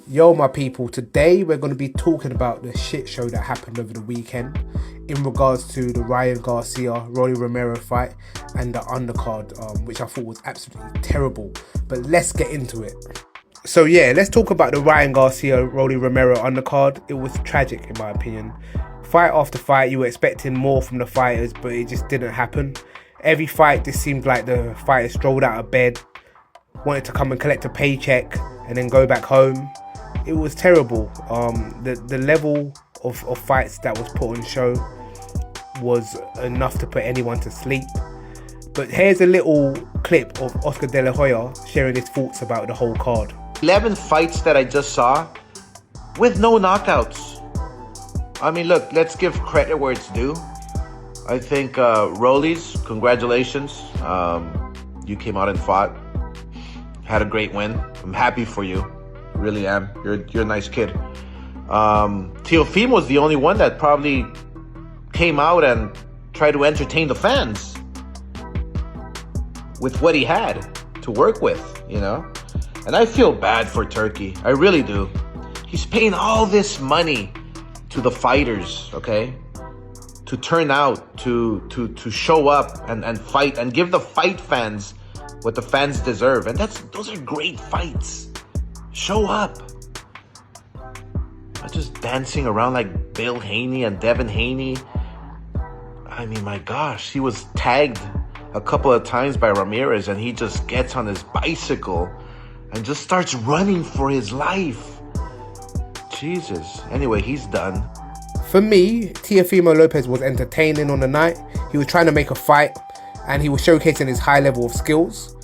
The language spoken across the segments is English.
Yo, my people, today we're going to be talking about the shit show that happened over the weekend in regards to the Ryan Garcia, Rolly Romero fight and the undercard, which I thought was absolutely terrible. But let's get into it. So yeah, let's talk about the Ryan Garcia, Rolly Romero undercard. It was tragic in my opinion. Fight after fight, you were expecting more from the fighters, but it just didn't happen. Every fight, this seemed like the fighters strolled out of bed, wanted to come and collect a paycheck and then go back home. It was terrible. The level of fights that was put on show was enough to put anyone to sleep. But here's a little clip of Oscar De La Hoya sharing his thoughts about the whole card. 11 fights that I just saw with no knockouts. I mean, look, let's give credit where it's due. I think Rollies, congratulations. You came out and fought. Had a great win. I'm happy for you. Really am. You're a nice kid. Teofimo was the only one that probably came out and tried to entertain the fans with what he had to work with, you know? And I feel bad for Turkey. I really do. He's paying all this money to the fighters, okay? To turn out, to show up and fight and give the fight fans what the fans deserve. And those are great fights. Show up. Not just dancing around like Bill Haney and Devin Haney. I mean, my gosh, he was tagged a couple of times by Ramirez and he just gets on his bicycle and just starts running for his life. Jesus. Anyway, he's done. For me, Teofimo Lopez was entertaining on the night. He was trying to make a fight and he was showcasing his high level of skills.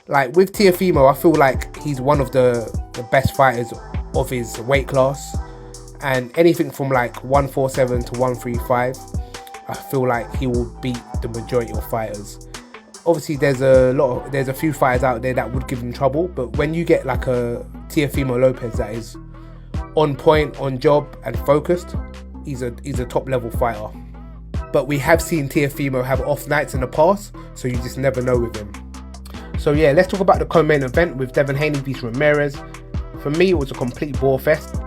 Like with Teofimo, I feel like he's one of the best fighters of his weight class, and anything from like 147 to 135, I feel like he will beat the majority of fighters. Obviously, there's a few fighters out there that would give him trouble, but when you get like a Teofimo Lopez that is on point, on job, and focused, he's a top level fighter. But we have seen Teofimo have off nights in the past, so you just never know with him. So yeah, let's talk about the co-main event with Devin Haney vs Ramirez. For me, it was a complete bore fest.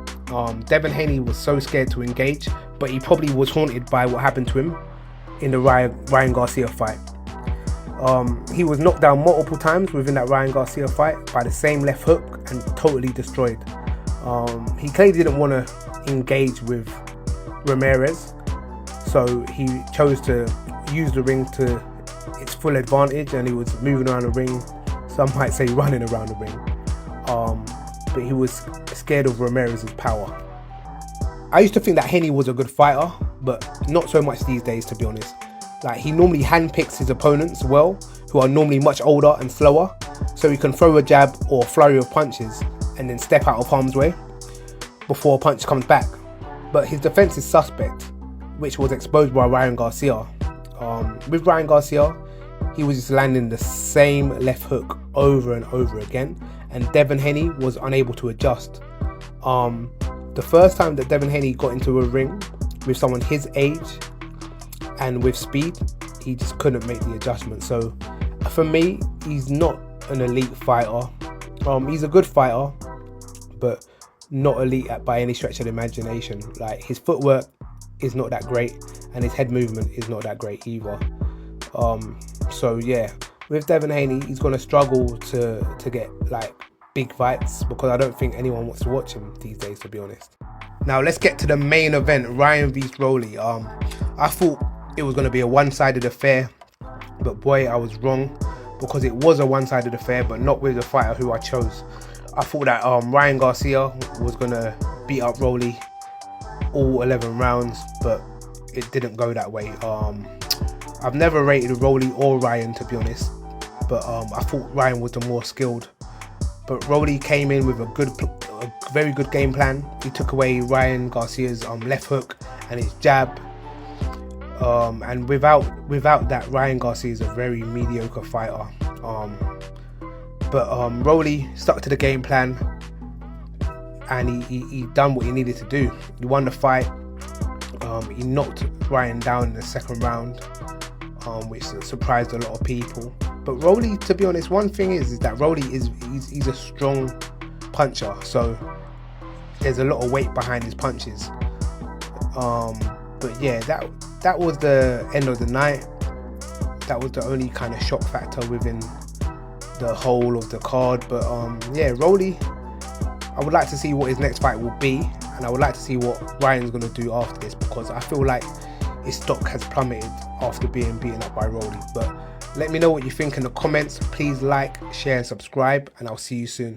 Devin Haney was so scared to engage, but he probably was haunted by what happened to him in the Ryan Garcia fight. He was knocked down multiple times within that Ryan Garcia fight by the same left hook and totally destroyed. He clearly didn't want to engage with Ramirez, so he chose to use the ring to its full advantage, and he was moving around the ring. Some might say running around the ring. But he was scared of Ramirez's power. I used to think that Haney was a good fighter, but not so much these days, to be honest. Like, he normally handpicks his opponents well, who are normally much older and slower, so he can throw a jab or a flurry of punches and then step out of harm's way before a punch comes back. But his defense is suspect, which was exposed by Ryan Garcia. With Ryan Garcia, he was just landing the same left hook over and over again, and Devin Haney was unable to adjust. The first time that Devin Haney got into a ring with someone his age and with speed, he just couldn't make the adjustment. So for me, he's not an elite fighter. He's a good fighter, but not elite by any stretch of the imagination. Like, his footwork is not that great and his head movement is not that great either. So yeah, with Devin Haney, he's going to struggle to get like big fights, because I don't think anyone wants to watch him these days, to be honest. Now let's get to the main event, Ryan vs Rolly. I thought it was going to be a one-sided affair, but boy, I was wrong, because it was a one-sided affair, but not with the fighter who I chose. I thought that Ryan Garcia was going to beat up Rolly all 11 rounds, but it didn't go that way. I've never rated Rolly or Ryan, to be honest, but I thought Ryan was the more skilled. But Rolly came in with a very good game plan. He took away Ryan Garcia's left hook and his jab, and without that, Ryan Garcia is a very mediocre fighter. But Rolly stuck to the game plan, and he done what he needed to do. He won the fight. He knocked Ryan down in the second round, which surprised a lot of people. But Rolly, to be honest, one thing is that Rolly he's a strong puncher. So there's a lot of weight behind his punches. But yeah, that was the end of the night. That was the only kind of shock factor within the whole of the card. But yeah, Rolly, I would like to see what his next fight will be, and I would like to see what Ryan's going to do after this, because I feel like his stock has plummeted after being beaten up by Rolly. But let me know what you think in the comments. Please like, share and subscribe, and I'll see you soon.